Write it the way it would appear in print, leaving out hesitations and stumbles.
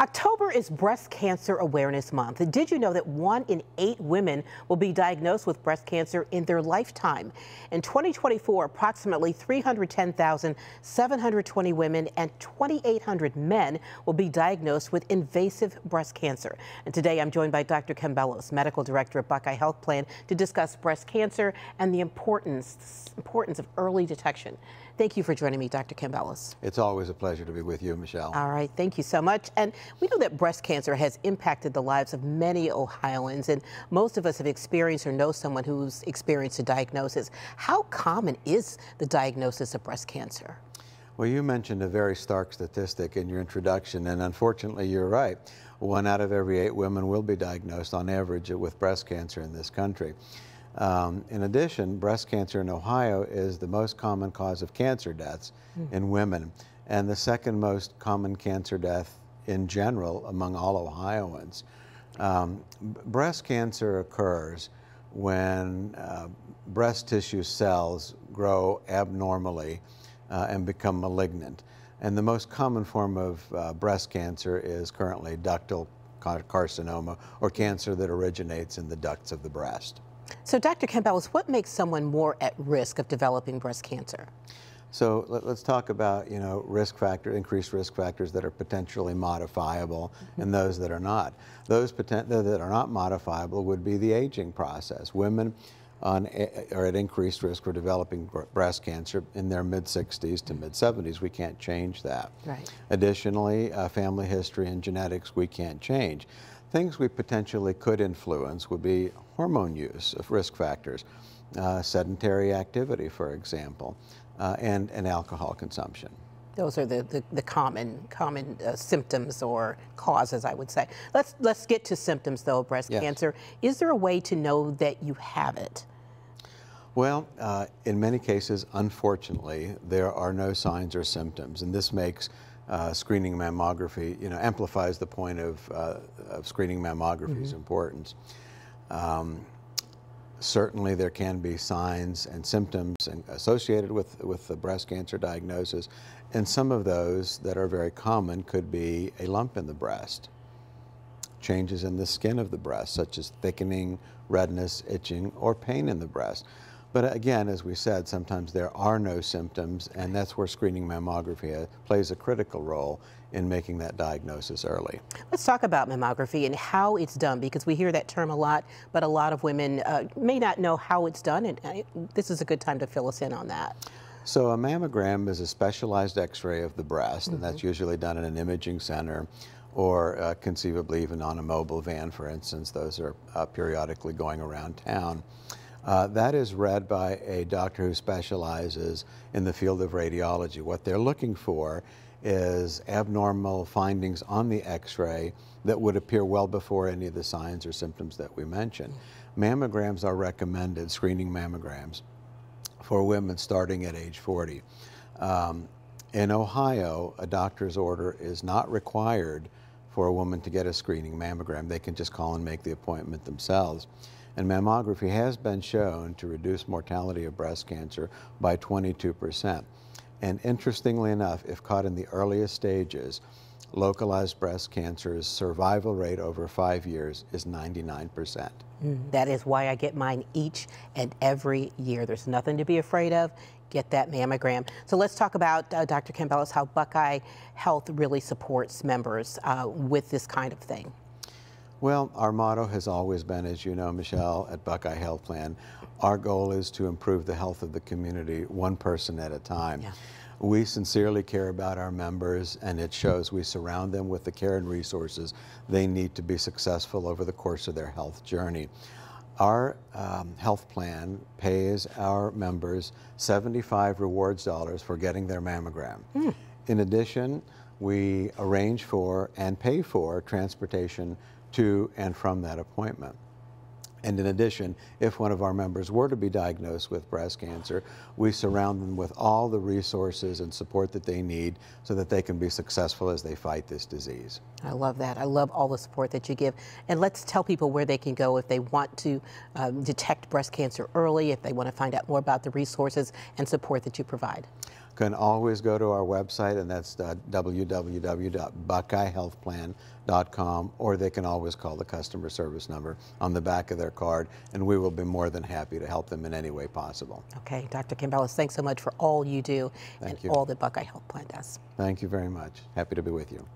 October is Breast Cancer Awareness Month. Did you know that 1 in 8 women will be diagnosed with breast cancer in their lifetime? In 2024, approximately 310,720 women and 2,800 men will be diagnosed with invasive breast cancer. And today I'm joined by Dr. Kim Bellos, Medical Director of Buckeye Health Plan, to discuss breast cancer and the importance of early detection. Thank you for joining me, Dr. Kim Bellos. It's always a pleasure to be with you, Michelle. All right, thank you so much. And we know that breast cancer has impacted the lives of many Ohioans, and most of us have experienced or know someone who's experienced a diagnosis. How common is the diagnosis of breast cancer? Well, you mentioned a very stark statistic in your introduction, and unfortunately you're right. 1 out of every 8 women will be diagnosed on average with breast cancer in this country. In addition, breast cancer in Ohio is the most common cause of cancer deaths in women, and the second most common cancer death in general among all Ohioans. Breast cancer occurs when breast tissue cells grow abnormally and become malignant. And the most common form of breast cancer is currently ductal carcinoma, or cancer that originates in the ducts of the breast. So, Dr. Kim Bellos, what makes someone more at risk of developing breast cancer? So let's talk about, increased risk factors that are potentially modifiable and those that are not. Those that are not modifiable would be the aging process. Women are at increased risk for developing breast cancer in their mid-60s to mid-70s. We can't change that. Right. Additionally, family history and genetics we can't change. Things we potentially could influence would be hormone use of risk factors, sedentary activity, for example, and alcohol consumption. Those are the common symptoms or causes, I would say. Let's get to symptoms, though, of breast cancer. Is there a way to know that you have it? Well, in many cases, unfortunately, there are no signs or symptoms, and this makes screening mammography, amplifies the point of screening mammography's importance. Certainly there can be signs and symptoms associated with the breast cancer diagnosis, and some of those that are very common could be a lump in the breast, changes in the skin of the breast, such as thickening, redness, itching, or pain in the breast. But again, as we said, sometimes there are no symptoms, and that's where screening mammography plays a critical role in making that diagnosis early. Let's talk about mammography and how it's done, because we hear that term a lot, but a lot of women may not know how it's done, and this is a good time to fill us in on that. So a mammogram is a specialized x-ray of the breast, and that's usually done in an imaging center, or conceivably even on a mobile van, for instance. Those are periodically going around town. That is read by a doctor who specializes in the field of radiology. What they're looking for is abnormal findings on the x-ray that would appear well before any of the signs or symptoms that we mentioned. Mammograms are recommended, screening mammograms, for women starting at age 40. In Ohio, a doctor's order is not required for a woman to get a screening mammogram. They can just call and make the appointment themselves. And mammography has been shown to reduce mortality of breast cancer by 22%. And interestingly enough, if caught in the earliest stages, localized breast cancer's survival rate over 5 years is 99%. That is why I get mine each and every year. There's nothing to be afraid of. Get that mammogram. So let's talk about, Dr. Kim Bellos, how Buckeye Health really supports members with this kind of thing. Well, our motto has always been, as you know, Michelle, at Buckeye Health Plan, our goal is to improve the health of the community one person at a time. Yeah. We sincerely care about our members, and it shows. We surround them with the care and resources they need to be successful over the course of their health journey. Our health plan pays our members 75 rewards dollars for getting their mammogram. In addition, we arrange for and pay for transportation to and from that appointment. And in addition, if one of our members were to be diagnosed with breast cancer, we surround them with all the resources and support that they need so that they can be successful as they fight this disease. I love that. I love all the support that you give. And let's tell people where they can go if they want to detect breast cancer early, if they want to find out more about the resources and support that you provide. can always go to our website, and that's www.buckeyehealthplan.com, or they can always call the customer service number on the back of their card, and we will be more than happy to help them in any way possible. Okay, Dr. Cambelos, thanks so much for all you do Thank and you. all that Buckeye Health Plan does. Thank you very much. Happy to be with you.